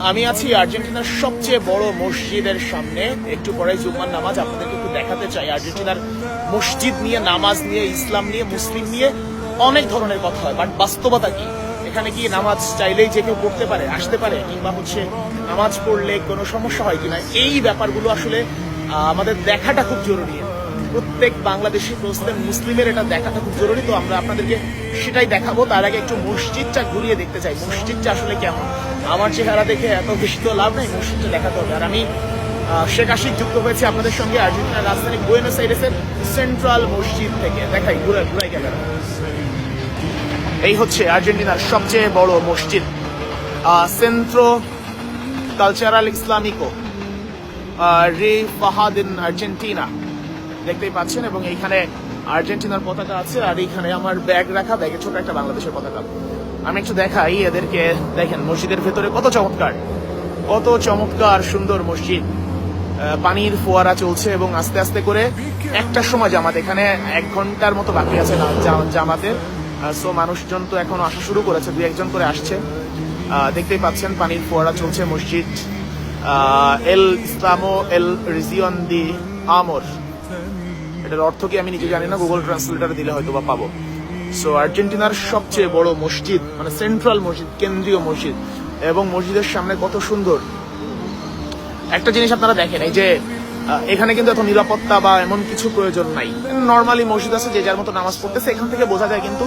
আমি আছি আর্জেন্টিনার সবচেয়ে বড় মসজিদের সামনে। একটু পরে জুম্মার নামাজ আপনাদেরকে একটু দেখাতে চাই। আর্জেন্টিনার মসজিদ নিয়ে, নামাজ নিয়ে, ইসলাম নিয়ে, মুসলিম নিয়ে অনেক ধরনের কথা হয়, বাট বাস্তবতা কি? এখানে কি নামাজ চাইলেই যে কেউ পড়তে পারে, আসতে পারে, কিংবা নামাজ পড়লে কোনো সমস্যা হয় কিনা, এই ব্যাপারগুলো আসলে আমাদের দেখাটা খুব জরুরি। প্রত্যেক বাংলাদেশি মুসলিমের এটা দেখাটা খুব জরুরি। তো আমরা আপনাদেরকে সেটাই দেখাবো। তার আগে একটু মসজিদটা ঘুরিয়ে দেখতে চাই, মসজিদটা আসলে কেমন। আমার চেহারা দেখে এত বেশি তো লাভ নেই, মসজিদটা দেখাতে হবে। আর আমি শেখ আশিক যুক্ত হয়েছে আপনাদের সঙ্গে আর্জেন্টিনার রাজধানী বুয়েনোস আইরেসের সেন্ট্রাল মসজিদ থেকে। দেখাই, ঘুরাই ক্যামেরা। এই হচ্ছে আর্জেন্টিনার সবচেয়ে বড় মসজিদ, সেন্ট্রো কালচারাল ইসলামিকো রে ফাহাদিন আর্জেন্টিনা, দেখতেই পাচ্ছেন। এবং এইখানে আর্জেন্টিনার পতাকা আছে, আর এইখানে আমার ব্যাগ রাখা, ব্যাগে ছোট একটা বাংলাদেশের পতাকা। আমি একটু দেখাই এদেরকে। দেখেন মসজিদের ভেতরে কত চমৎকার, কত চমৎকার সুন্দর মসজিদ। পানির ফোয়ারা চলছে এবং আস্তে আস্তে করে একটার সময় জামাত, এখানে 1 ঘন্টার মতো বাকি আছে জামাতের। সো মানুষজন তো এখনো আসা শুরু করেছে, 2-1 করে আসছে। দেখতেই পাচ্ছেন পানির ফোয়ারা চলছে। মসজিদ এল ইসলামো এল রিজিয়ন দি আমর, এটার অর্থ কি আমি নিজে জানি না, গুগল ট্রান্সলেটার দিলে হয়তো বা পাবো। সো আর্জেন্টিনার সবচেয়ে বড় মসজিদ, মানে সেন্ট্রাল মসজিদ, কেন্দ্রীয় মসজিদ, এবং মসজিদের সামনে কত সুন্দর। একটা জিনিস আপনারা দেখেন, এই যে এখানে কিন্তু এত নিরাপত্তা বা এমন কিছু প্রয়োজন নাই। নর্মালি মসজিদ আছে, যে যার মতো নামাজ পড়তেছে। এখান থেকে বোঝা যায় কিন্তু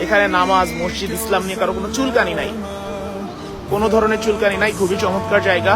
এখানে নামাজ, মসজিদ, ইসলাম নিয়ে কারো কোনো চুলকানি নাই, কোনো ধরনের চুলকানি নাই। খুবই চমৎকার জায়গা।